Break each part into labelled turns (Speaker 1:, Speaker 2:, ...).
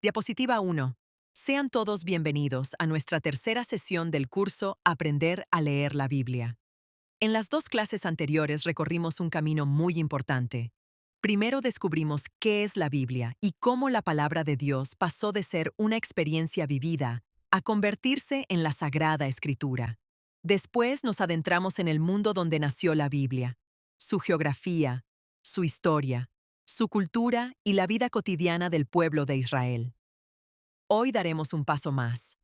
Speaker 1: Diapositiva 1. Sean todos bienvenidos a nuestra tercera sesión del curso Aprender a leer la Biblia. En las dos clases anteriores recorrimos un camino muy importante. Primero descubrimos qué es la Biblia y cómo la palabra de Dios pasó de ser una experiencia vivida a convertirse en la Sagrada Escritura. Después nos adentramos en el mundo donde nació la Biblia, su geografía, su historia, su cultura y la vida cotidiana del pueblo de Israel. Hoy daremos un paso más.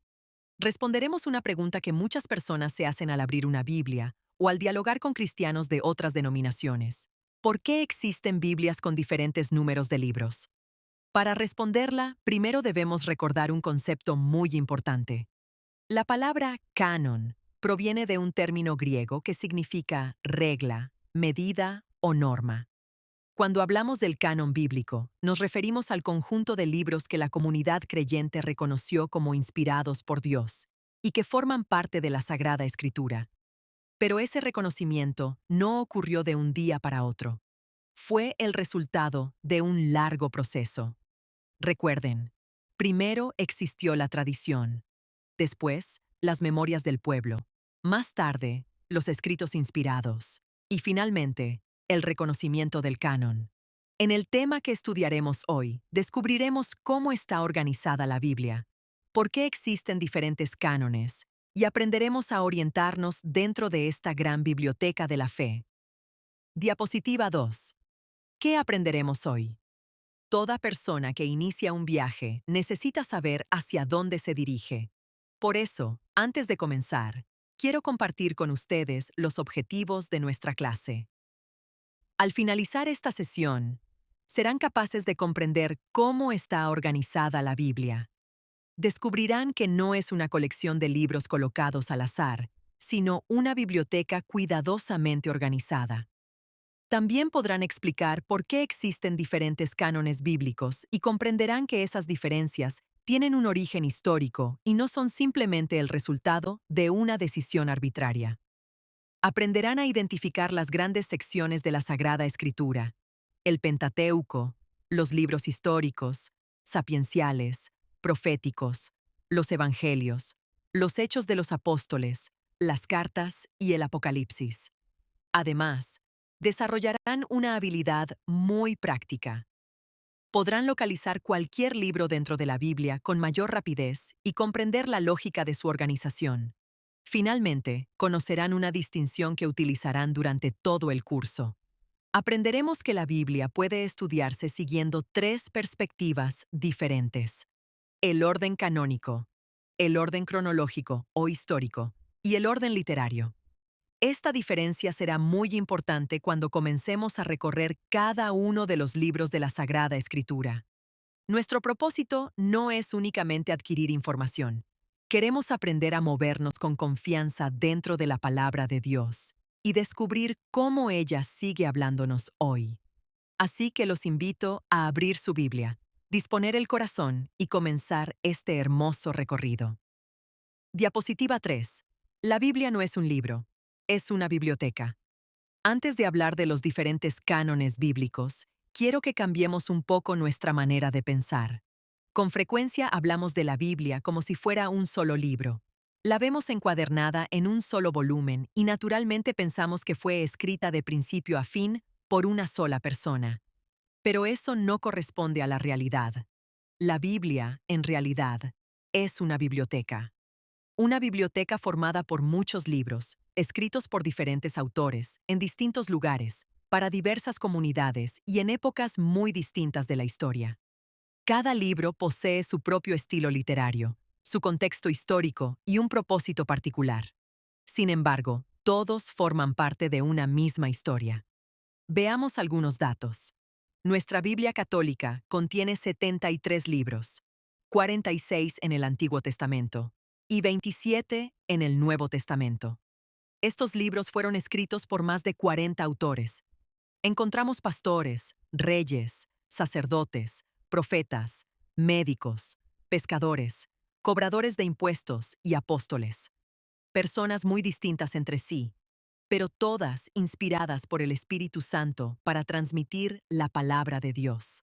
Speaker 1: Responderemos una pregunta que muchas personas se hacen al abrir una Biblia o al dialogar con cristianos de otras denominaciones. ¿Por qué existen Biblias con diferentes números de libros? Para responderla, primero debemos recordar un concepto muy importante. La palabra canon proviene de un término griego que significa regla, medida o norma. Cuando hablamos del canon bíblico, nos referimos al conjunto de libros que la comunidad creyente reconoció como inspirados por Dios y que forman parte de la Sagrada Escritura. Pero ese reconocimiento no ocurrió de un día para otro. Fue el resultado de un largo proceso. Recuerden, primero existió la tradición, después las memorias del pueblo, más tarde los escritos inspirados y finalmente el reconocimiento del canon. En el tema que estudiaremos hoy, descubriremos cómo está organizada la Biblia, por qué existen diferentes cánones y aprenderemos a orientarnos dentro de esta gran biblioteca de la fe. Diapositiva 2. ¿Qué aprenderemos hoy? Toda persona que inicia un viaje necesita saber hacia dónde se dirige. Por eso, antes de comenzar, quiero compartir con ustedes los objetivos de nuestra clase. Al finalizar esta sesión, serán capaces de comprender cómo está organizada la Biblia. Descubrirán que no es una colección de libros colocados al azar, sino una biblioteca cuidadosamente organizada. También podrán explicar por qué existen diferentes cánones bíblicos y comprenderán que esas diferencias tienen un origen histórico y no son simplemente el resultado de una decisión arbitraria. Aprenderán a identificar las grandes secciones de la Sagrada Escritura, el Pentateuco, los libros históricos, sapienciales, proféticos, los Evangelios, los Hechos de los Apóstoles, las cartas y el Apocalipsis. Además, desarrollarán una habilidad muy práctica. Podrán localizar cualquier libro dentro de la Biblia con mayor rapidez y comprender la lógica de su organización. Finalmente, conocerán una distinción que utilizarán durante todo el curso. Aprenderemos que la Biblia puede estudiarse siguiendo tres perspectivas diferentes: el orden canónico, el orden cronológico o histórico y el orden literario. Esta diferencia será muy importante cuando comencemos a recorrer cada uno de los libros de la Sagrada Escritura. Nuestro propósito no es únicamente adquirir información. Queremos aprender a movernos con confianza dentro de la palabra de Dios y descubrir cómo ella sigue hablándonos hoy. Así que los invito a abrir su Biblia, disponer el corazón y comenzar este hermoso recorrido. Diapositiva 3. La Biblia no es un libro, es una biblioteca. Antes de hablar de los diferentes cánones bíblicos, quiero que cambiemos un poco nuestra manera de pensar. Con frecuencia hablamos de la Biblia como si fuera un solo libro. La vemos encuadernada en un solo volumen y naturalmente pensamos que fue escrita de principio a fin por una sola persona. Pero eso no corresponde a la realidad. La Biblia, en realidad, es una biblioteca. Una biblioteca formada por muchos libros, escritos por diferentes autores, en distintos lugares, para diversas comunidades y en épocas muy distintas de la historia. Cada libro posee su propio estilo literario, su contexto histórico y un propósito particular. Sin embargo, todos forman parte de una misma historia. Veamos algunos datos. Nuestra Biblia católica contiene 73 libros, 46 en el Antiguo Testamento y 27 en el Nuevo Testamento. Estos libros fueron escritos por más de 40 autores. Encontramos pastores, reyes, sacerdotes, profetas, médicos, pescadores, cobradores de impuestos y apóstoles. Personas muy distintas entre sí, pero todas inspiradas por el Espíritu Santo para transmitir la palabra de Dios.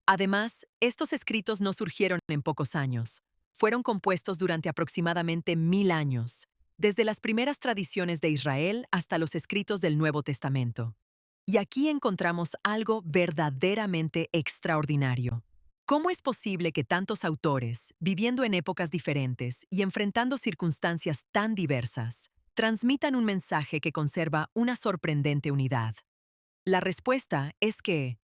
Speaker 1: Además, estos escritos no surgieron en pocos años. Fueron compuestos durante aproximadamente 1000 años, desde las primeras tradiciones de Israel hasta los escritos del Nuevo Testamento. Y aquí encontramos algo verdaderamente extraordinario. ¿Cómo es posible que tantos autores, viviendo en épocas diferentes y enfrentando circunstancias tan diversas, transmitan un mensaje que conserva una sorprendente unidad? La respuesta es que,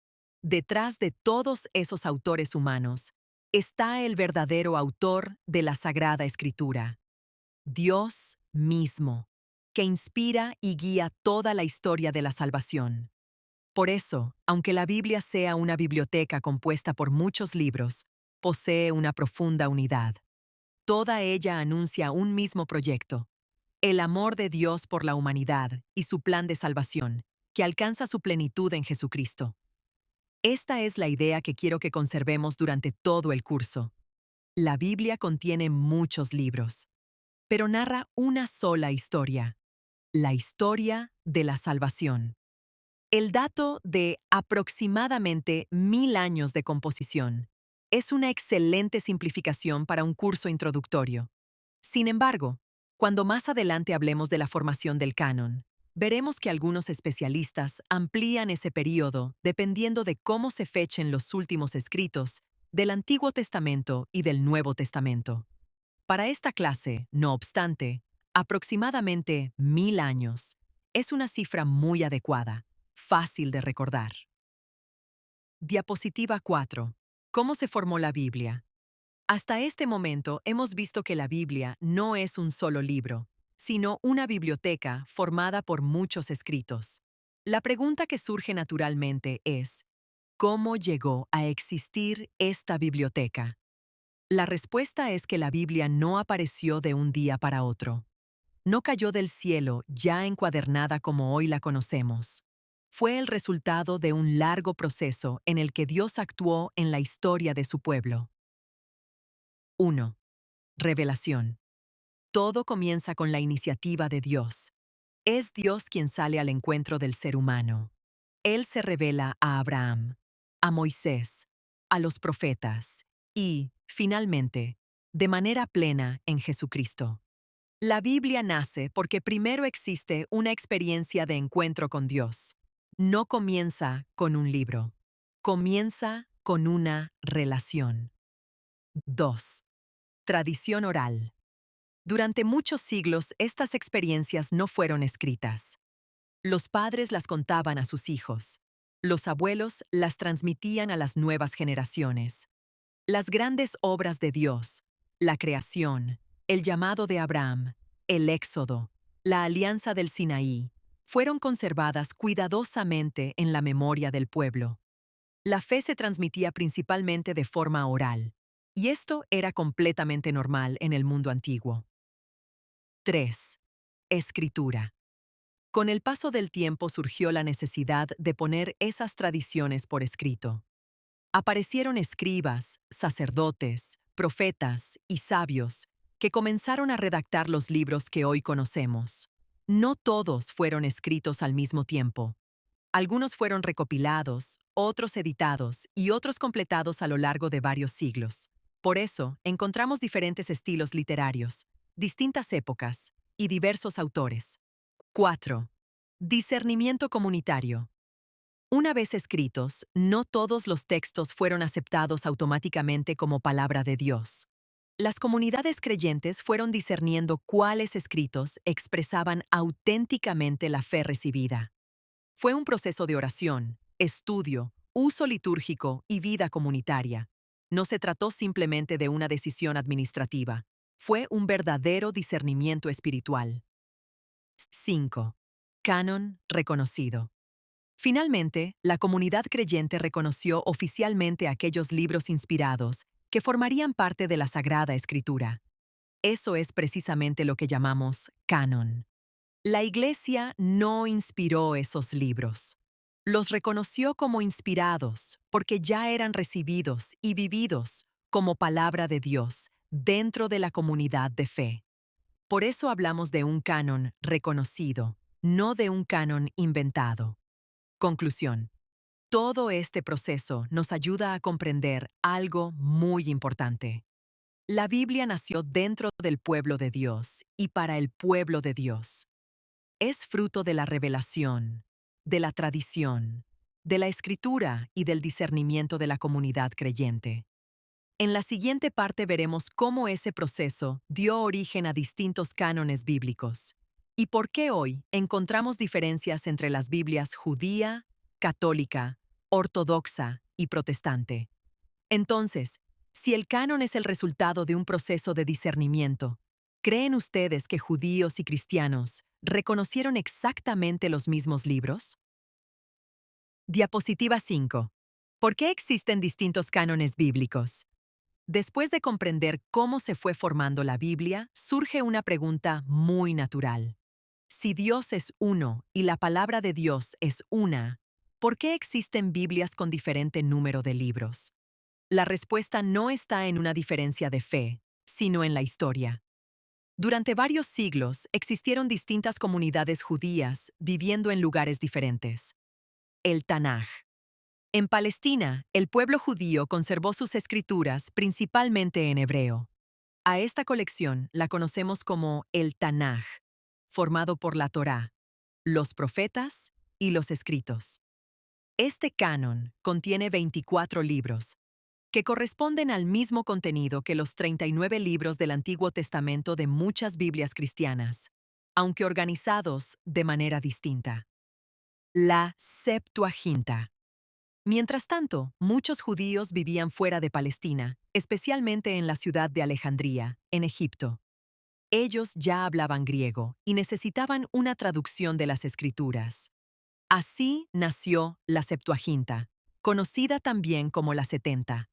Speaker 1: detrás de todos esos autores humanos, está el verdadero autor de la Sagrada Escritura, Dios mismo, que inspira y guía toda la historia de la salvación. Por eso, aunque la Biblia sea una biblioteca compuesta por muchos libros, posee una profunda unidad. Toda ella anuncia un mismo proyecto, el amor de Dios por la humanidad y su plan de salvación, que alcanza su plenitud en Jesucristo. Esta es la idea que quiero que conservemos durante todo el curso. La Biblia contiene muchos libros, pero narra una sola historia, la historia de la salvación. El dato de aproximadamente 1000 años de composición es una excelente simplificación para un curso introductorio. Sin embargo, cuando más adelante hablemos de la formación del canon, veremos que algunos especialistas amplían ese período dependiendo de cómo se fechen los últimos escritos del Antiguo Testamento y del Nuevo Testamento. Para esta clase, no obstante, aproximadamente 1000 años es una cifra muy adecuada, fácil de recordar. Diapositiva 4. ¿Cómo se formó la Biblia? Hasta este momento hemos visto que la Biblia no es un solo libro, sino una biblioteca formada por muchos escritos. La pregunta que surge naturalmente es, ¿cómo llegó a existir esta biblioteca? La respuesta es que la Biblia no apareció de un día para otro. No cayó del cielo ya encuadernada como hoy la conocemos. Fue el resultado de un largo proceso en el que Dios actuó en la historia de su pueblo. 1. Revelación. Todo comienza con la iniciativa de Dios. Es Dios quien sale al encuentro del ser humano. Él se revela a Abraham, a Moisés, a los profetas y, finalmente, de manera plena en Jesucristo. La Biblia nace porque primero existe una experiencia de encuentro con Dios. No comienza con un libro. Comienza con una relación. 2. Tradición oral. Durante muchos siglos, estas experiencias no fueron escritas. Los padres las contaban a sus hijos. Los abuelos las transmitían a las nuevas generaciones. Las grandes obras de Dios, la creación, el llamado de Abraham, el Éxodo, la alianza del Sinaí, fueron conservadas cuidadosamente en la memoria del pueblo. La fe se transmitía principalmente de forma oral, y esto era completamente normal en el mundo antiguo. 3. Escritura. Con el paso del tiempo surgió la necesidad de poner esas tradiciones por escrito. Aparecieron escribas, sacerdotes, profetas y sabios que comenzaron a redactar los libros que hoy conocemos. No todos fueron escritos al mismo tiempo. Algunos fueron recopilados, otros editados y otros completados a lo largo de varios siglos. Por eso, encontramos diferentes estilos literarios, distintas épocas y diversos autores. 4. Discernimiento comunitario. Una vez escritos, no todos los textos fueron aceptados automáticamente como palabra de Dios. Las comunidades creyentes fueron discerniendo cuáles escritos expresaban auténticamente la fe recibida. Fue un proceso de oración, estudio, uso litúrgico y vida comunitaria. No se trató simplemente de una decisión administrativa. Fue un verdadero discernimiento espiritual. 5. Canon reconocido. Finalmente, la comunidad creyente reconoció oficialmente aquellos libros inspirados que formarían parte de la Sagrada Escritura. Eso es precisamente lo que llamamos canon. La Iglesia no inspiró esos libros. Los reconoció como inspirados porque ya eran recibidos y vividos como palabra de Dios dentro de la comunidad de fe. Por eso hablamos de un canon reconocido, no de un canon inventado. Conclusión. Todo este proceso nos ayuda a comprender algo muy importante. La Biblia nació dentro del pueblo de Dios y para el pueblo de Dios. Es fruto de la revelación, de la tradición, de la escritura y del discernimiento de la comunidad creyente. En la siguiente parte veremos cómo ese proceso dio origen a distintos cánones bíblicos y por qué hoy encontramos diferencias entre las Biblias judía, católica, ortodoxa y protestante. Entonces, si el canon es el resultado de un proceso de discernimiento, ¿creen ustedes que judíos y cristianos reconocieron exactamente los mismos libros? Diapositiva 5. ¿Por qué existen distintos cánones bíblicos? Después de comprender cómo se fue formando la Biblia, surge una pregunta muy natural. Si Dios es uno y la palabra de Dios es una, ¿por qué existen Biblias con diferente número de libros? La respuesta no está en una diferencia de fe, sino en la historia. Durante varios siglos existieron distintas comunidades judías viviendo en lugares diferentes. El Tanaj. En Palestina, el pueblo judío conservó sus escrituras principalmente en hebreo. A esta colección la conocemos como el Tanaj, formado por la Torá, los profetas y los escritos. Este canon contiene 24 libros, que corresponden al mismo contenido que los 39 libros del Antiguo Testamento de muchas Biblias cristianas, aunque organizados de manera distinta. La Septuaginta. Mientras tanto, muchos judíos vivían fuera de Palestina, especialmente en la ciudad de Alejandría, en Egipto. Ellos ya hablaban griego y necesitaban una traducción de las Escrituras. Así nació la Septuaginta, conocida también como la 70.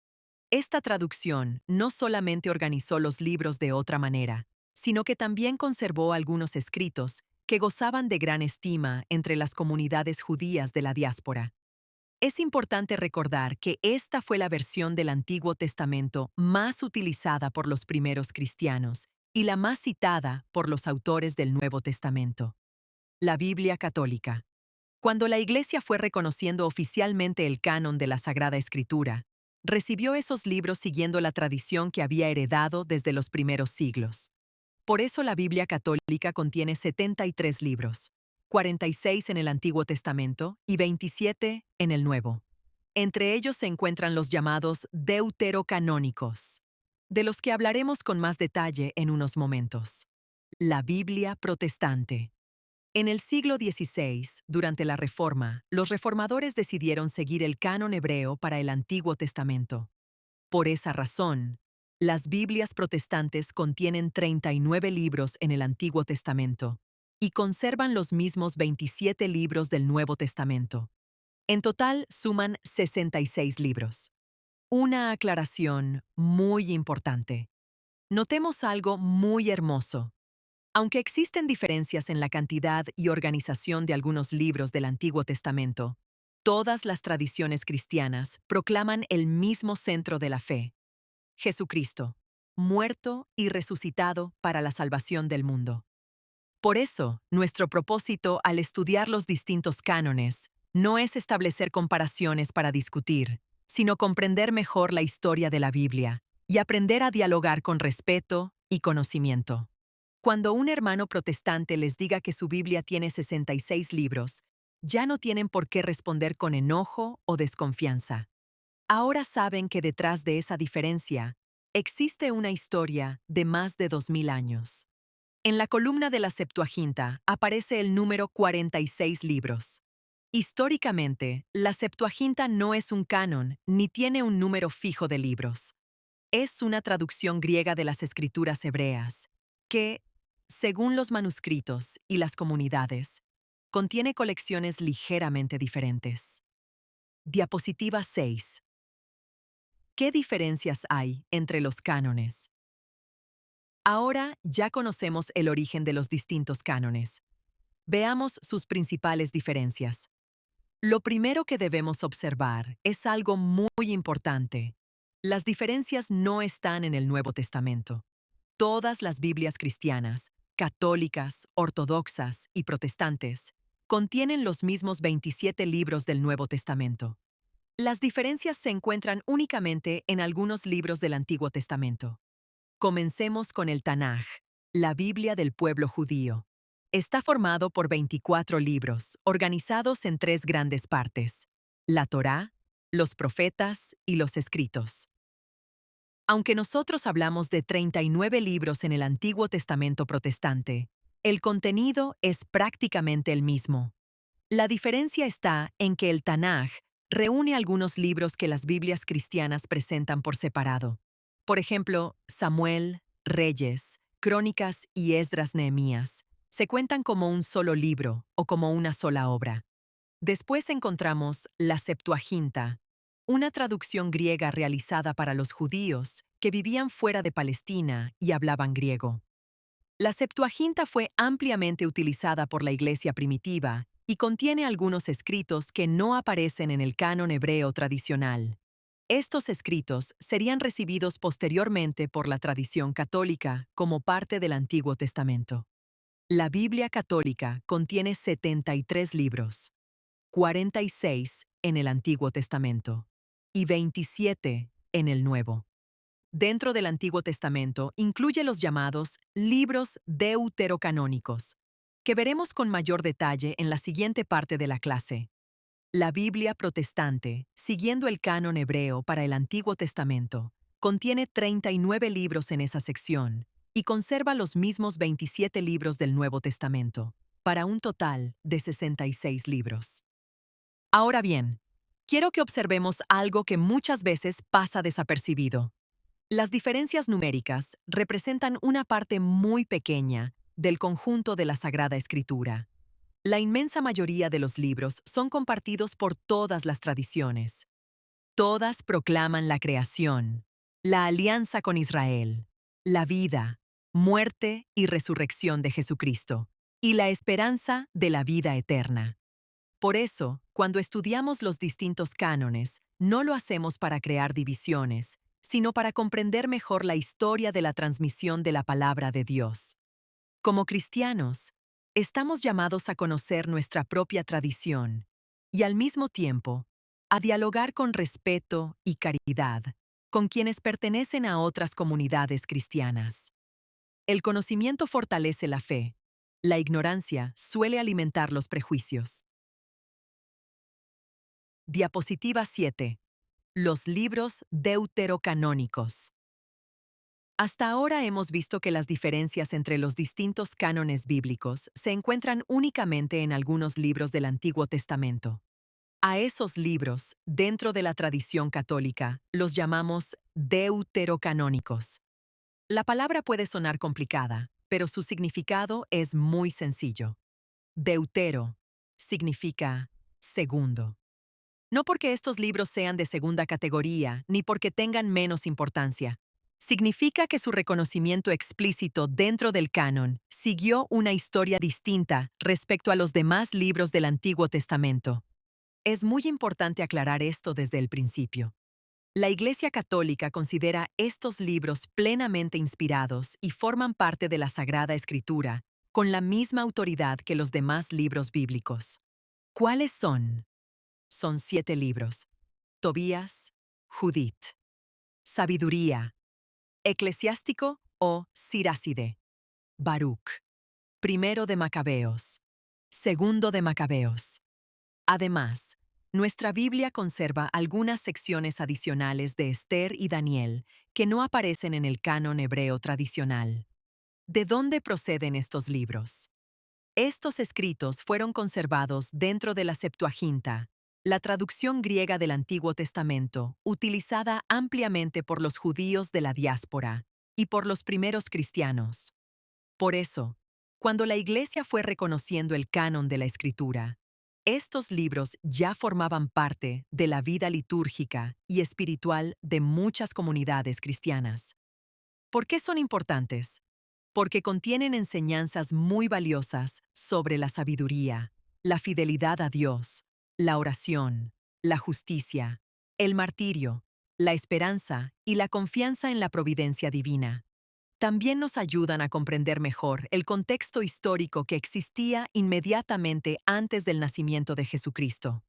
Speaker 1: Esta traducción no solamente organizó los libros de otra manera, sino que también conservó algunos escritos que gozaban de gran estima entre las comunidades judías de la diáspora. Es importante recordar que esta fue la versión del Antiguo Testamento más utilizada por los primeros cristianos y la más citada por los autores del Nuevo Testamento. La Biblia católica. Cuando la Iglesia fue reconociendo oficialmente el canon de la Sagrada Escritura, recibió esos libros siguiendo la tradición que había heredado desde los primeros siglos. Por eso la Biblia católica contiene 73 libros, 46 en el Antiguo Testamento y 27 en el Nuevo. Entre ellos se encuentran los llamados deuterocanónicos, de los que hablaremos con más detalle en unos momentos. La Biblia protestante. En el siglo XVI, durante la Reforma, los reformadores decidieron seguir el canon hebreo para el Antiguo Testamento. Por esa razón, las Biblias protestantes contienen 39 libros en el Antiguo Testamento y conservan los mismos 27 libros del Nuevo Testamento. En total suman 66 libros. Una aclaración muy importante. Notemos algo muy hermoso. Aunque existen diferencias en la cantidad y organización de algunos libros del Antiguo Testamento, todas las tradiciones cristianas proclaman el mismo centro de la fe: Jesucristo, muerto y resucitado para la salvación del mundo. Por eso, nuestro propósito al estudiar los distintos cánones no es establecer comparaciones para discutir, sino comprender mejor la historia de la Biblia y aprender a dialogar con respeto y conocimiento. Cuando un hermano protestante les diga que su Biblia tiene 66 libros, ya no tienen por qué responder con enojo o desconfianza. Ahora saben que detrás de esa diferencia existe una historia de más de 2000 años. En la columna de la Septuaginta aparece el número 46 libros. Históricamente, la Septuaginta no es un canon ni tiene un número fijo de libros. Es una traducción griega de las escrituras hebreas, que, según los manuscritos y las comunidades, contiene colecciones ligeramente diferentes. Diapositiva 6. ¿Qué diferencias hay entre los cánones? Ahora ya conocemos el origen de los distintos cánones. Veamos sus principales diferencias. Lo primero que debemos observar es algo muy importante. Las diferencias no están en el Nuevo Testamento. Todas las Biblias cristianas, católicas, ortodoxas y protestantes, contienen los mismos 27 libros del Nuevo Testamento. Las diferencias se encuentran únicamente en algunos libros del Antiguo Testamento. Comencemos con el Tanaj, la Biblia del pueblo judío. Está formado por 24 libros, organizados en tres grandes partes: la Torá, los profetas y los escritos. Aunque nosotros hablamos de 39 libros en el Antiguo Testamento protestante, el contenido es prácticamente el mismo. La diferencia está en que el Tanaj reúne algunos libros que las Biblias cristianas presentan por separado. Por ejemplo, Samuel, Reyes, Crónicas y Esdras Nehemías se cuentan como un solo libro o como una sola obra. Después encontramos la Septuaginta, una traducción griega realizada para los judíos que vivían fuera de Palestina y hablaban griego. La Septuaginta fue ampliamente utilizada por la Iglesia primitiva y contiene algunos escritos que no aparecen en el canon hebreo tradicional. Estos escritos serían recibidos posteriormente por la tradición católica como parte del Antiguo Testamento. La Biblia católica contiene 73 libros, 46 en el Antiguo Testamento y 27 en el Nuevo. Dentro del Antiguo Testamento incluye los llamados libros deuterocanónicos, que veremos con mayor detalle en la siguiente parte de la clase. La Biblia protestante, siguiendo el canon hebreo para el Antiguo Testamento, contiene 39 libros en esa sección y conserva los mismos 27 libros del Nuevo Testamento, para un total de 66 libros. Ahora bien, quiero que observemos algo que muchas veces pasa desapercibido. Las diferencias numéricas representan una parte muy pequeña del conjunto de la Sagrada Escritura. La inmensa mayoría de los libros son compartidos por todas las tradiciones. Todas proclaman la creación, la alianza con Israel, la vida, muerte y resurrección de Jesucristo, y la esperanza de la vida eterna. Por eso, cuando estudiamos los distintos cánones, no lo hacemos para crear divisiones, sino para comprender mejor la historia de la transmisión de la palabra de Dios. Como cristianos, estamos llamados a conocer nuestra propia tradición y al mismo tiempo a dialogar con respeto y caridad con quienes pertenecen a otras comunidades cristianas. El conocimiento fortalece la fe. La ignorancia suele alimentar los prejuicios. Diapositiva 7. Los libros deuterocanónicos. Hasta ahora hemos visto que las diferencias entre los distintos cánones bíblicos se encuentran únicamente en algunos libros del Antiguo Testamento. A esos libros, dentro de la tradición católica, los llamamos deuterocanónicos. La palabra puede sonar complicada, pero su significado es muy sencillo. Deutero significa segundo. No porque estos libros sean de segunda categoría, ni porque tengan menos importancia. Significa que su reconocimiento explícito dentro del canon siguió una historia distinta respecto a los demás libros del Antiguo Testamento. Es muy importante aclarar esto desde el principio. La Iglesia Católica considera estos libros plenamente inspirados y forman parte de la Sagrada Escritura, con la misma autoridad que los demás libros bíblicos. ¿Cuáles son? Son 7 libros: Tobías, Judith, Sabiduría, Eclesiástico o Siráside, Baruch, Primero de Macabeos, Segundo de Macabeos. Además, nuestra Biblia conserva algunas secciones adicionales de Esther y Daniel que no aparecen en el canon hebreo tradicional. ¿De dónde proceden estos libros? Estos escritos fueron conservados dentro de la Septuaginta, la traducción griega del Antiguo Testamento, utilizada ampliamente por los judíos de la diáspora y por los primeros cristianos. Por eso, cuando la Iglesia fue reconociendo el canon de la Escritura, estos libros ya formaban parte de la vida litúrgica y espiritual de muchas comunidades cristianas. ¿Por qué son importantes? Porque contienen enseñanzas muy valiosas sobre la sabiduría, la fidelidad a Dios, la oración, la justicia, el martirio, la esperanza y la confianza en la providencia divina. También nos ayudan a comprender mejor el contexto histórico que existía inmediatamente antes del nacimiento de Jesucristo.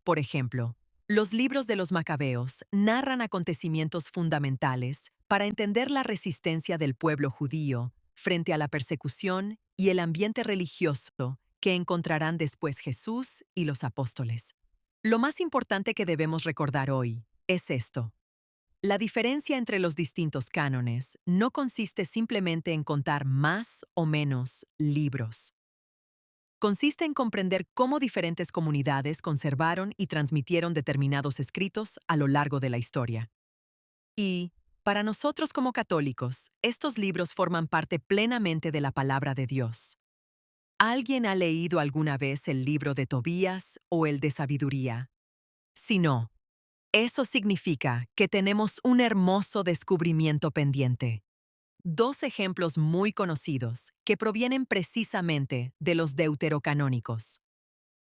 Speaker 1: Por ejemplo, Los libros de los Macabeos narran acontecimientos fundamentales para entender la resistencia del pueblo judío frente a la persecución y el ambiente religioso que encontrarán después Jesús y los apóstoles. Lo más importante que debemos recordar hoy es esto. La diferencia entre los distintos cánones no consiste simplemente en contar más o menos libros. Consiste en comprender cómo diferentes comunidades conservaron y transmitieron determinados escritos a lo largo de la historia. Y, para nosotros como católicos, estos libros forman parte plenamente de la palabra de Dios. ¿Alguien ha leído alguna vez el libro de Tobías o el de Sabiduría? Si no, eso significa que tenemos un hermoso descubrimiento pendiente. Dos ejemplos muy conocidos que provienen precisamente de los deuterocanónicos.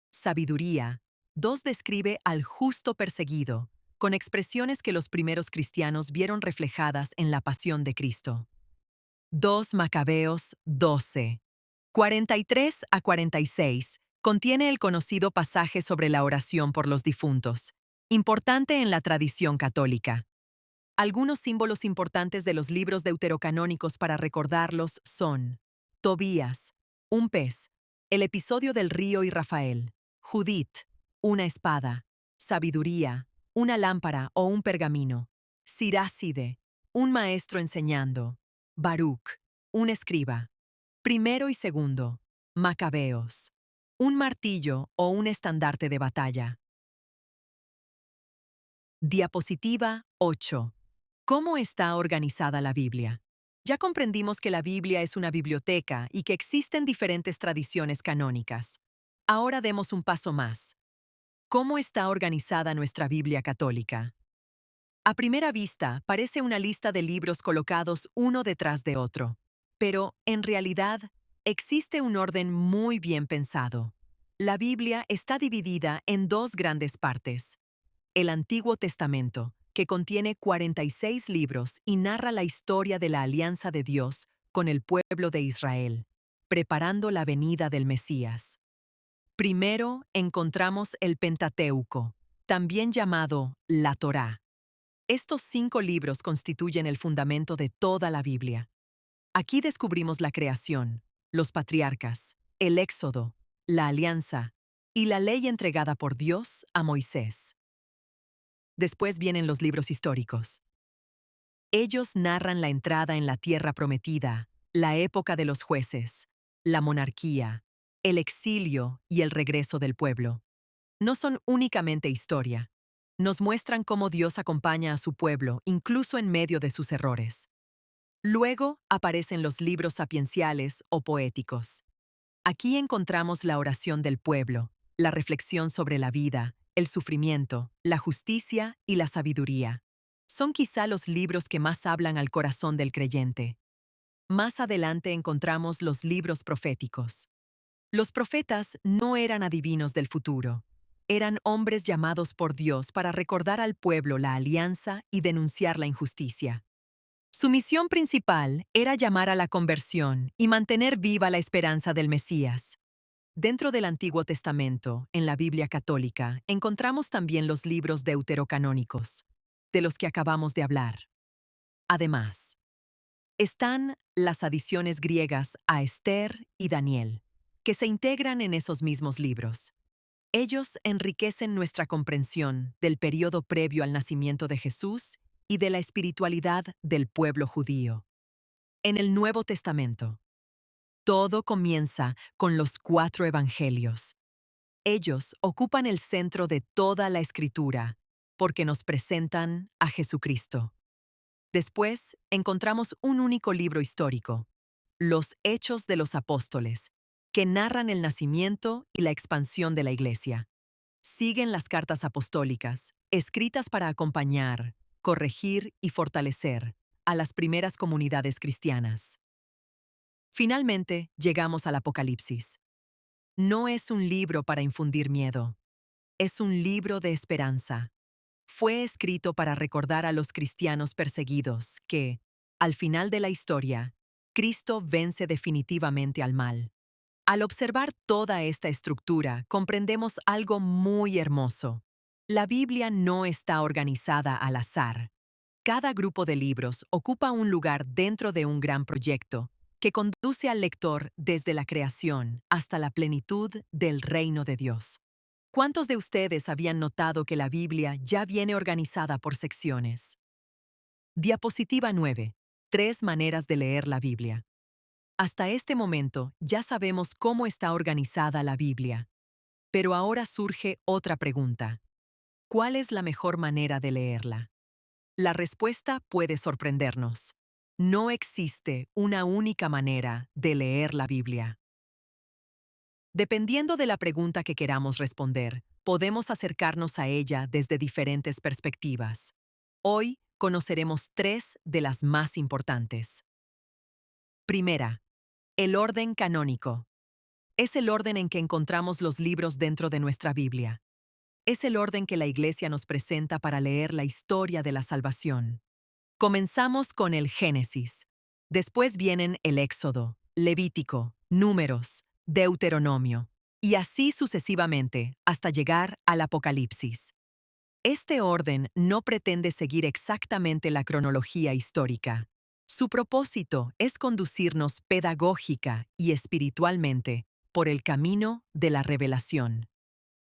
Speaker 1: Sabiduría 2 describe al justo perseguido, con expresiones que los primeros cristianos vieron reflejadas en la pasión de Cristo. 2 Macabeos 12, 43 a 46, contiene el conocido pasaje sobre la oración por los difuntos, importante en la tradición católica. Algunos símbolos importantes de los libros deuterocanónicos para recordarlos son Tobías, un pez, el episodio del río y Rafael, Judith, una espada, Sabiduría, una lámpara o un pergamino, Siráside, un maestro enseñando, Baruch, un escriba, primero y segundo, Macabeos, un martillo o un estandarte de batalla. Diapositiva 8. ¿Cómo está organizada la Biblia? Ya comprendimos que la Biblia es una biblioteca y que existen diferentes tradiciones canónicas. Ahora demos un paso más. ¿Cómo está organizada nuestra Biblia católica? A primera vista, parece una lista de libros colocados uno detrás de otro. Pero, en realidad, existe un orden muy bien pensado. La Biblia está dividida en dos grandes partes. El Antiguo Testamento, que contiene 46 libros y narra la historia de la alianza de Dios con el pueblo de Israel, preparando la venida del Mesías. Primero encontramos el Pentateuco, también llamado la Torá. Estos 5 libros constituyen el fundamento de toda la Biblia. Aquí descubrimos la creación, los patriarcas, el Éxodo, la alianza y la ley entregada por Dios a Moisés. Después vienen los libros históricos. Ellos narran la entrada en la tierra prometida, la época de los jueces, la monarquía, el exilio y el regreso del pueblo. No son únicamente historia. Nos muestran cómo Dios acompaña a su pueblo, incluso en medio de sus errores. Luego aparecen los libros sapienciales o poéticos. Aquí encontramos la oración del pueblo, la reflexión sobre la vida, el sufrimiento, la justicia y la sabiduría. Son quizá los libros que más hablan al corazón del creyente. Más adelante encontramos los libros proféticos. Los profetas no eran adivinos del futuro. Eran hombres llamados por Dios para recordar al pueblo la alianza y denunciar la injusticia. Su misión principal era llamar a la conversión y mantener viva la esperanza del Mesías. Dentro del Antiguo Testamento, en la Biblia católica, encontramos también los libros deuterocanónicos, de los que acabamos de hablar. Además, están las adiciones griegas a Esther y Daniel, que se integran en esos mismos libros. Ellos enriquecen nuestra comprensión del período previo al nacimiento de Jesús y de la espiritualidad del pueblo judío. En el Nuevo Testamento, todo comienza con los 4 evangelios. Ellos ocupan el centro de toda la escritura porque nos presentan a Jesucristo. Después encontramos un único libro histórico, los Hechos de los Apóstoles, que narran el nacimiento y la expansión de la Iglesia. Siguen las cartas apostólicas, escritas para acompañar, corregir y fortalecer a las primeras comunidades cristianas. Finalmente, llegamos al Apocalipsis. No es un libro para infundir miedo, es un libro de esperanza. Fue escrito para recordar a los cristianos perseguidos que, al final de la historia, Cristo vence definitivamente al mal. Al observar toda esta estructura, comprendemos algo muy hermoso. La Biblia no está organizada al azar. Cada grupo de libros ocupa un lugar dentro de un gran proyecto que conduce al lector desde la creación hasta la plenitud del reino de Dios. ¿Cuántos de ustedes habían notado que la Biblia ya viene organizada por secciones? Diapositiva 9. 3 maneras de leer la Biblia. Hasta este momento ya sabemos cómo está organizada la Biblia. Pero ahora surge otra pregunta. ¿Cuál es la mejor manera de leerla? La respuesta puede sorprendernos. No existe una única manera de leer la Biblia. Dependiendo de la pregunta que queramos responder, podemos acercarnos a ella desde diferentes perspectivas. Hoy conoceremos 3 de las más importantes. Primera, el orden canónico. Es el orden en que encontramos los libros dentro de nuestra Biblia. Es el orden que la Iglesia nos presenta para leer la historia de la salvación. Comenzamos con el Génesis. Después vienen el Éxodo, Levítico, Números, Deuteronomio, y así sucesivamente hasta llegar al Apocalipsis. Este orden no pretende seguir exactamente la cronología histórica. Su propósito es conducirnos pedagógica y espiritualmente por el camino de la revelación.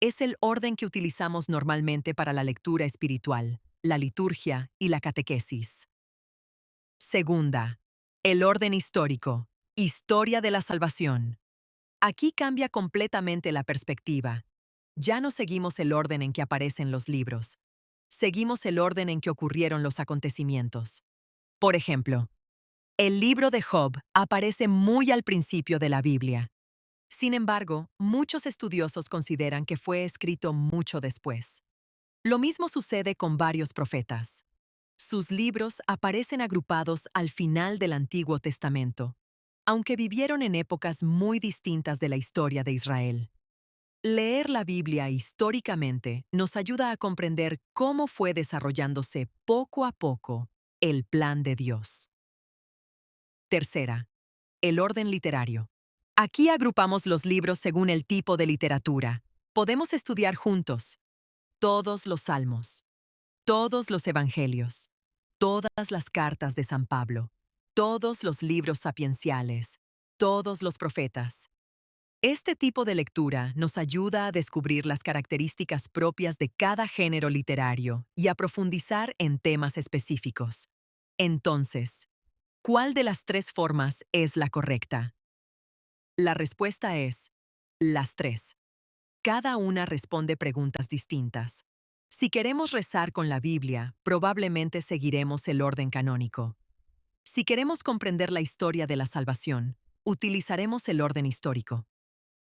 Speaker 1: Es el orden que utilizamos normalmente para la lectura espiritual, la liturgia y la catequesis. Segunda, el orden histórico, historia de la salvación. Aquí cambia completamente la perspectiva. Ya no seguimos el orden en que aparecen los libros. Seguimos el orden en que ocurrieron los acontecimientos. Por ejemplo, el libro de Job aparece muy al principio de la Biblia. Sin embargo, muchos estudiosos consideran que fue escrito mucho después. Lo mismo sucede con varios profetas. Sus libros aparecen agrupados al final del Antiguo Testamento, aunque vivieron en épocas muy distintas de la historia de Israel. Leer la Biblia históricamente nos ayuda a comprender cómo fue desarrollándose poco a poco el plan de Dios. Tercera, el orden literario. Aquí agrupamos los libros según el tipo de literatura. Podemos estudiar juntos todos los salmos, todos los evangelios, todas las cartas de San Pablo, todos los libros sapienciales, todos los profetas. Este tipo de lectura nos ayuda a descubrir las características propias de cada género literario y a profundizar en temas específicos. Entonces, ¿cuál de las 3 formas es la correcta? La respuesta es las 3. Cada una responde preguntas distintas. Si queremos rezar con la Biblia, probablemente seguiremos el orden canónico. Si queremos comprender la historia de la salvación, utilizaremos el orden histórico.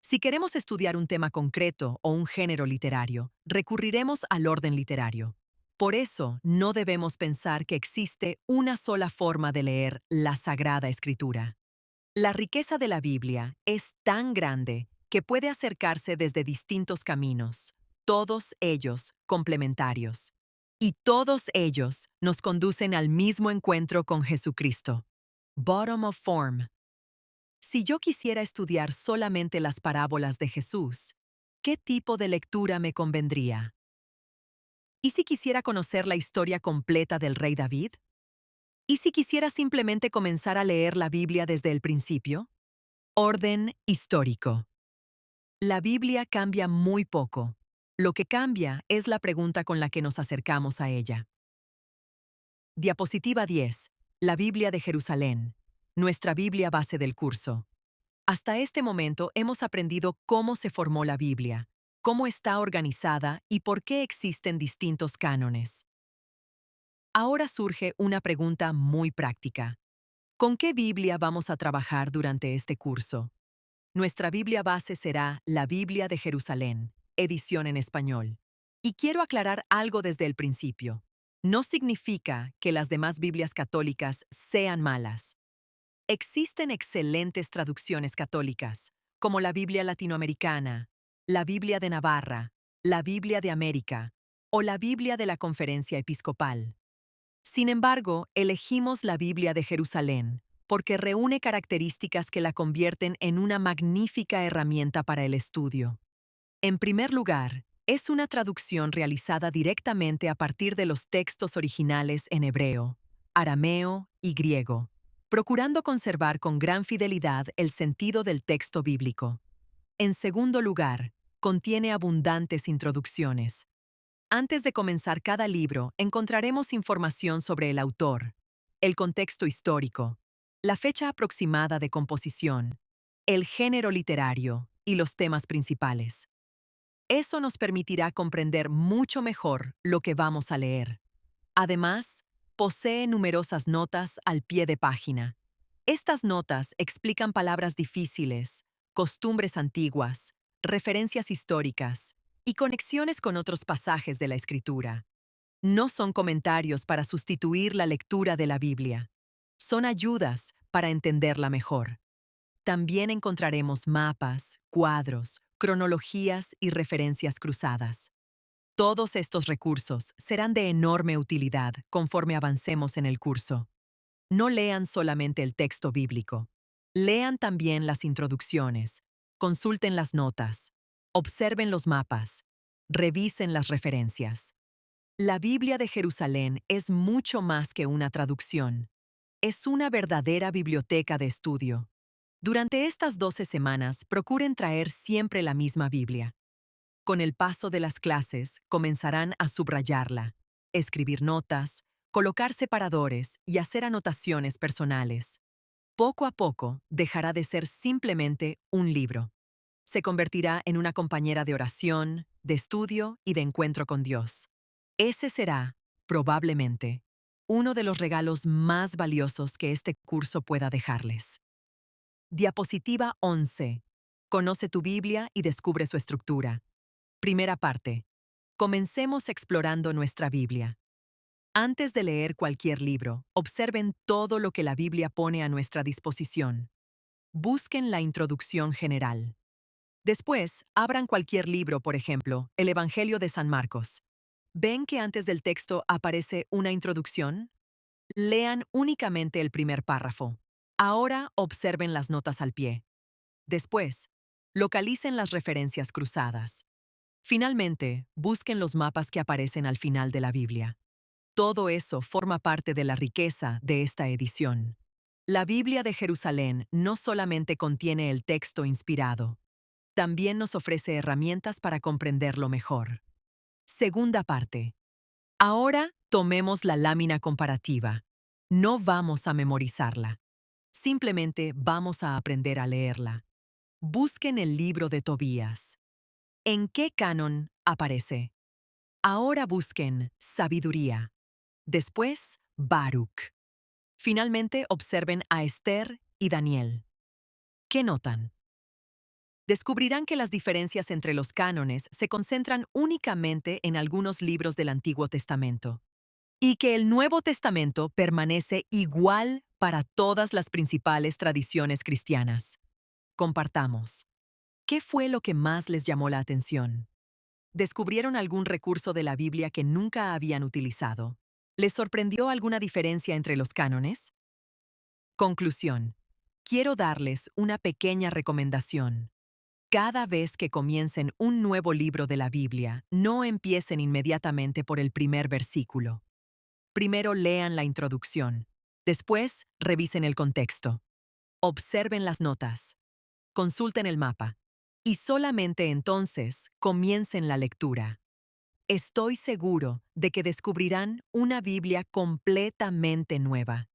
Speaker 1: Si queremos estudiar un tema concreto o un género literario, recurriremos al orden literario. Por eso, no debemos pensar que existe una sola forma de leer la Sagrada Escritura. La riqueza de la Biblia es tan grande que puede acercarse desde distintos caminos, todos ellos complementarios. Y todos ellos nos conducen al mismo encuentro con Jesucristo. Bottom of form. Si yo quisiera estudiar solamente las parábolas de Jesús, ¿qué tipo de lectura me convendría? ¿Y si quisiera conocer la historia completa del rey David? ¿Y si quisiera simplemente comenzar a leer la Biblia desde el principio? Orden histórico. La Biblia cambia muy poco. Lo que cambia es la pregunta con la que nos acercamos a ella. Diapositiva 10. La Biblia de Jerusalén. Nuestra Biblia base del curso. Hasta este momento hemos aprendido cómo se formó la Biblia, cómo está organizada y por qué existen distintos cánones. Ahora surge una pregunta muy práctica. ¿Con qué Biblia vamos a trabajar durante este curso? Nuestra Biblia base será la Biblia de Jerusalén, edición en español. Y quiero aclarar algo desde el principio. No significa que las demás Biblias católicas sean malas. Existen excelentes traducciones católicas, como la Biblia latinoamericana, la Biblia de Navarra, la Biblia de América o la Biblia de la Conferencia Episcopal. Sin embargo, elegimos la Biblia de Jerusalén porque reúne características que la convierten en una magnífica herramienta para el estudio. En primer lugar, Es una traducción realizada directamente a partir de los textos originales en hebreo, arameo y griego, procurando conservar con gran fidelidad el sentido del texto bíblico. En segundo lugar, contiene abundantes introducciones. Antes de comenzar cada libro, encontraremos información sobre el autor, el contexto histórico, la fecha aproximada de composición, el género literario y los temas principales. Eso nos permitirá comprender mucho mejor lo que vamos a leer. Además, posee numerosas notas al pie de página. Estas notas explican palabras difíciles, costumbres antiguas, referencias históricas y conexiones con otros pasajes de la Escritura. No son comentarios para sustituir la lectura de la Biblia. Son ayudas para entenderla mejor. También encontraremos mapas, cuadros, cronologías y referencias cruzadas. Todos estos recursos serán de enorme utilidad conforme avancemos en el curso. No lean solamente el texto bíblico. Lean también las introducciones, consulten las notas, observen los mapas, revisen las referencias. La Biblia de Jerusalén es mucho más que una traducción. Es una verdadera biblioteca de estudio. Durante estas 12 semanas, procuren traer siempre la misma Biblia. Con el paso de las clases, comenzarán a subrayarla, escribir notas, colocar separadores y hacer anotaciones personales. Poco a poco, dejará de ser simplemente un libro. Se convertirá en una compañera de oración, de estudio y de encuentro con Dios. Ese será, probablemente, uno de los regalos más valiosos que este curso pueda dejarles. Diapositiva 11. Conoce tu Biblia y descubre su estructura. Primera parte. Comencemos explorando nuestra Biblia. Antes de leer cualquier libro, observen todo lo que la Biblia pone a nuestra disposición. Busquen la introducción general. Después, abran cualquier libro, por ejemplo, el Evangelio de San Marcos. ¿Ven que antes del texto aparece una introducción? Lean únicamente el primer párrafo. Ahora observen las notas al pie. Después, localicen las referencias cruzadas. Finalmente, busquen los mapas que aparecen al final de la Biblia. Todo eso forma parte de la riqueza de esta edición. La Biblia de Jerusalén no solamente contiene el texto inspirado, también nos ofrece herramientas para comprenderlo mejor. Segunda parte. Ahora tomemos la lámina comparativa. No vamos a memorizarla. Simplemente vamos a aprender a leerla. Busquen el libro de Tobías. ¿En qué canon aparece? Ahora busquen sabiduría. Después, Baruch. Finalmente, observen a Esther y Daniel. ¿Qué notan? Descubrirán que las diferencias entre los cánones se concentran únicamente en algunos libros del Antiguo Testamento, y que el Nuevo Testamento permanece igual para todas las principales tradiciones cristianas. Compartamos. ¿Qué fue lo que más les llamó la atención? ¿Descubrieron algún recurso de la Biblia que nunca habían utilizado? ¿Les sorprendió alguna diferencia entre los cánones? Conclusión. Quiero darles una pequeña recomendación. Cada vez que comiencen un nuevo libro de la Biblia, no empiecen inmediatamente por el primer versículo. Primero lean la introducción. Después, revisen el contexto. Observen las notas. Consulten el mapa. Y solamente entonces comiencen la lectura. Estoy seguro de que descubrirán una Biblia completamente nueva.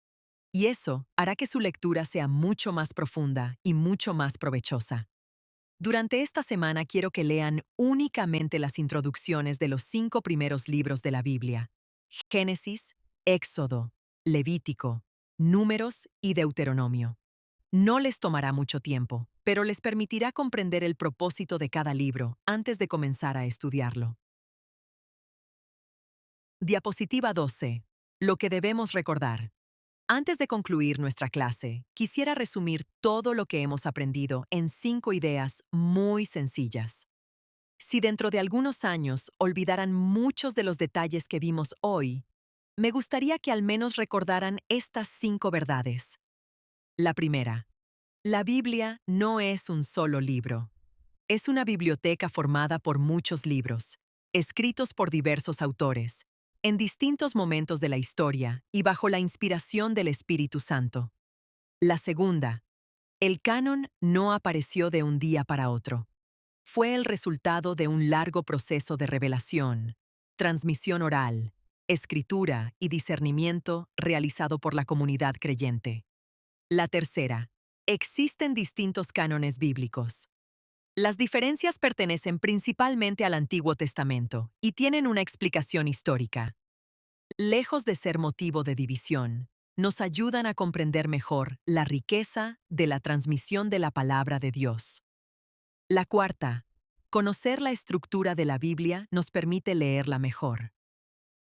Speaker 1: Y eso hará que su lectura sea mucho más profunda y mucho más provechosa. Durante esta semana quiero que lean únicamente las introducciones de los 5 primeros libros de la Biblia: Génesis, Éxodo, Levítico, Números y Deuteronomio. No les tomará mucho tiempo, pero les permitirá comprender el propósito de cada libro antes de comenzar a estudiarlo. Diapositiva 12. Lo que debemos recordar. Antes de concluir nuestra clase, quisiera resumir todo lo que hemos aprendido en 5 ideas muy sencillas. Si dentro de algunos años olvidaran muchos de los detalles que vimos hoy, me gustaría que al menos recordaran estas 5 verdades. La primera, la Biblia no es un solo libro. Es una biblioteca formada por muchos libros, escritos por diversos autores, en distintos momentos de la historia y bajo la inspiración del Espíritu Santo. La segunda, el canon no apareció de un día para otro. Fue el resultado de un largo proceso de revelación, transmisión oral, escritura y discernimiento realizado por la comunidad creyente. La tercera, existen distintos cánones bíblicos. Las diferencias pertenecen principalmente al Antiguo Testamento y tienen una explicación histórica. Lejos de ser motivo de división, nos ayudan a comprender mejor la riqueza de la transmisión de la palabra de Dios. La cuarta, conocer la estructura de la Biblia nos permite leerla mejor.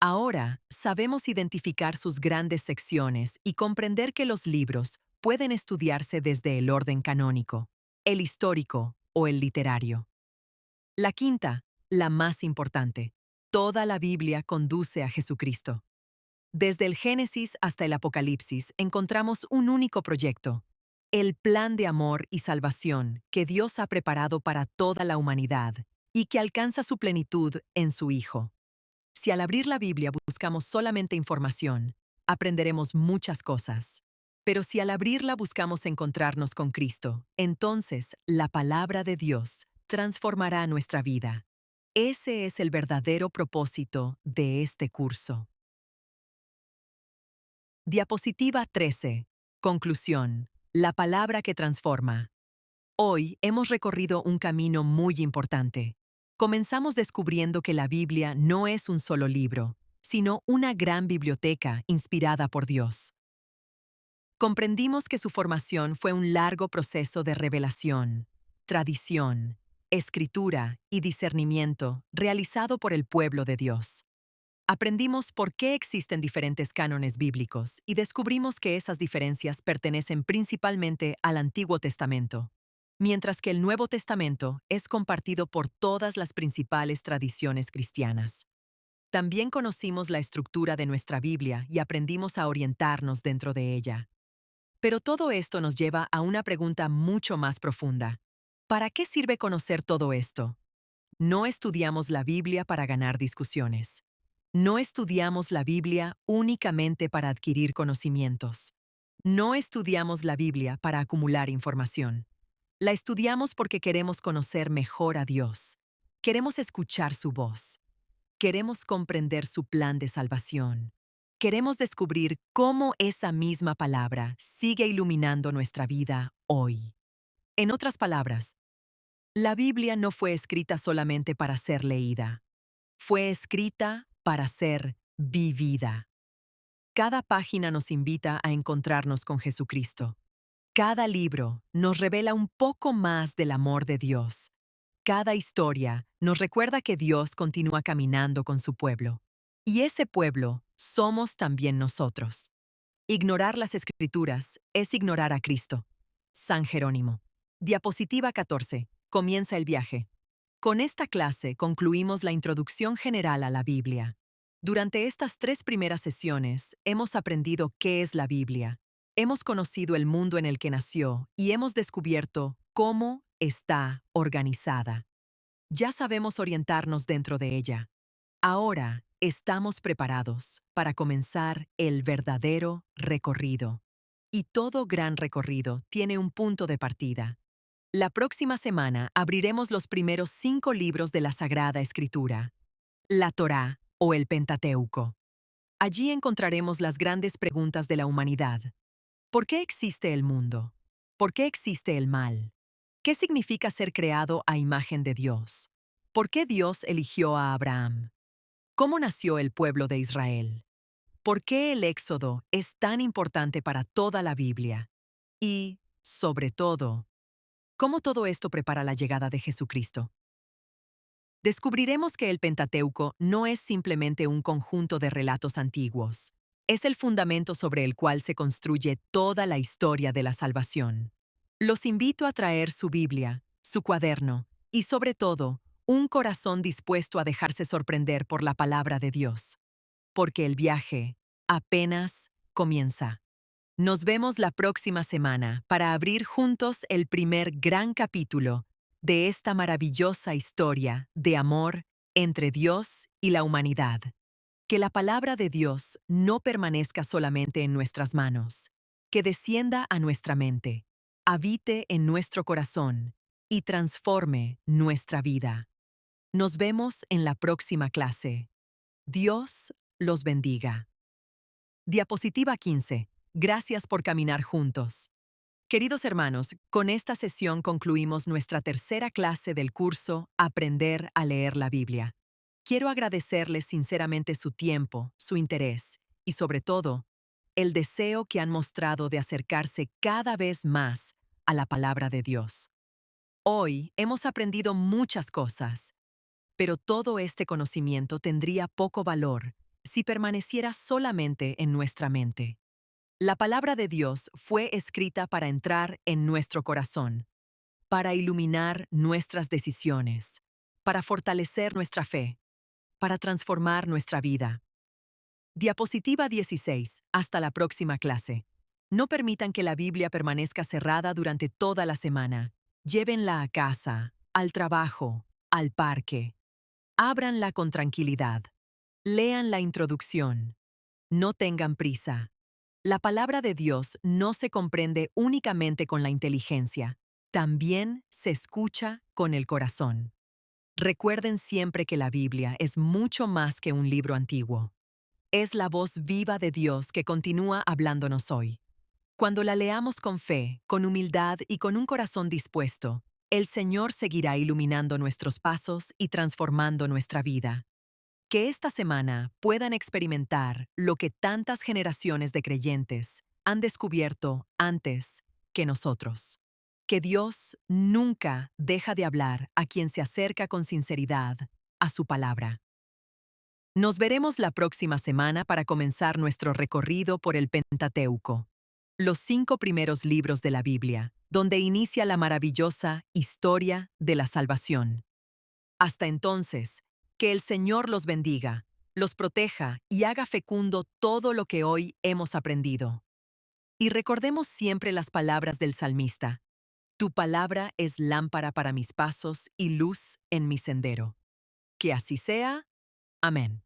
Speaker 1: Ahora sabemos identificar sus grandes secciones y comprender que los libros pueden estudiarse desde el orden canónico, el histórico o el literario. La quinta, la más importante, toda la Biblia conduce a Jesucristo. Desde el Génesis hasta el Apocalipsis encontramos un único proyecto, el plan de amor y salvación que Dios ha preparado para toda la humanidad y que alcanza su plenitud en su Hijo. Si al abrir la Biblia buscamos solamente información, aprenderemos muchas cosas. Pero si al abrirla buscamos encontrarnos con Cristo, entonces la palabra de Dios transformará nuestra vida. Ese es el verdadero propósito de este curso. Diapositiva 13. Conclusión. La palabra que transforma. Hoy hemos recorrido un camino muy importante. Comenzamos descubriendo que la Biblia no es un solo libro, sino una gran biblioteca inspirada por Dios. Comprendimos que su formación fue un largo proceso de revelación, tradición, escritura y discernimiento realizado por el pueblo de Dios. Aprendimos por qué existen diferentes cánones bíblicos y descubrimos que esas diferencias pertenecen principalmente al Antiguo Testamento, mientras que el Nuevo Testamento es compartido por todas las principales tradiciones cristianas. También conocimos la estructura de nuestra Biblia y aprendimos a orientarnos dentro de ella. Pero todo esto nos lleva a una pregunta mucho más profunda. ¿Para qué sirve conocer todo esto? No estudiamos la Biblia para ganar discusiones. No estudiamos la Biblia únicamente para adquirir conocimientos. No estudiamos la Biblia para acumular información. La estudiamos porque queremos conocer mejor a Dios. Queremos escuchar su voz. Queremos comprender su plan de salvación. Queremos descubrir cómo esa misma palabra sigue iluminando nuestra vida hoy. En otras palabras, la Biblia no fue escrita solamente para ser leída. Fue escrita para ser vivida. Cada página nos invita a encontrarnos con Jesucristo. Cada libro nos revela un poco más del amor de Dios. Cada historia nos recuerda que Dios continúa caminando con su pueblo. Y ese pueblo somos también nosotros. Ignorar las Escrituras es ignorar a Cristo. San Jerónimo. Diapositiva 14. Comienza el viaje. Con esta clase concluimos la introducción general a la Biblia. Durante estas 3 primeras sesiones hemos aprendido qué es la Biblia, hemos conocido el mundo en el que nació y hemos descubierto cómo está organizada. Ya sabemos orientarnos dentro de ella. Ahora estamos preparados para comenzar el verdadero recorrido. Y todo gran recorrido tiene un punto de partida. La próxima semana abriremos los primeros 5 libros de la Sagrada Escritura, la Torá o el Pentateuco. Allí encontraremos las grandes preguntas de la humanidad. ¿Por qué existe el mundo? ¿Por qué existe el mal? ¿Qué significa ser creado a imagen de Dios? ¿Por qué Dios eligió a Abraham? ¿Cómo nació el pueblo de Israel? ¿Por qué el Éxodo es tan importante para toda la Biblia? Y, sobre todo, ¿cómo todo esto prepara la llegada de Jesucristo? Descubriremos que el Pentateuco no es simplemente un conjunto de relatos antiguos. Es el fundamento sobre el cual se construye toda la historia de la salvación. Los invito a traer su Biblia, su cuaderno y, sobre todo, un corazón dispuesto a dejarse sorprender por la palabra de Dios. Porque el viaje apenas comienza. Nos vemos la próxima semana para abrir juntos el primer gran capítulo de esta maravillosa historia de amor entre Dios y la humanidad. Que la palabra de Dios no permanezca solamente en nuestras manos, que descienda a nuestra mente, habite en nuestro corazón y transforme nuestra vida. Nos vemos en la próxima clase. Dios los bendiga. Diapositiva 15. Gracias por caminar juntos. Queridos hermanos, con esta sesión concluimos nuestra tercera clase del curso Aprender a leer la Biblia. Quiero agradecerles sinceramente su tiempo, su interés y, sobre todo, el deseo que han mostrado de acercarse cada vez más a la palabra de Dios. Hoy hemos aprendido muchas cosas, pero todo este conocimiento tendría poco valor si permaneciera solamente en nuestra mente. La palabra de Dios fue escrita para entrar en nuestro corazón, para iluminar nuestras decisiones, para fortalecer nuestra fe, para transformar nuestra vida. Diapositiva 16. Hasta la próxima clase. No permitan que la Biblia permanezca cerrada durante toda la semana. Llévenla a casa, al trabajo, al parque. Ábranla con tranquilidad. Lean la introducción. No tengan prisa. La palabra de Dios no se comprende únicamente con la inteligencia, también se escucha con el corazón. Recuerden siempre que la Biblia es mucho más que un libro antiguo. Es la voz viva de Dios que continúa hablándonos hoy. Cuando la leamos con fe, con humildad y con un corazón dispuesto, el Señor seguirá iluminando nuestros pasos y transformando nuestra vida. Que esta semana puedan experimentar lo que tantas generaciones de creyentes han descubierto antes que nosotros. Que Dios nunca deja de hablar a quien se acerca con sinceridad a su palabra. Nos veremos la próxima semana para comenzar nuestro recorrido por el Pentateuco, los 5 primeros libros de la Biblia, donde inicia la maravillosa historia de la salvación. Hasta entonces, que el Señor los bendiga, los proteja y haga fecundo todo lo que hoy hemos aprendido. Y recordemos siempre las palabras del salmista: Tu palabra es lámpara para mis pasos y luz en mi sendero. Que así sea. Amén.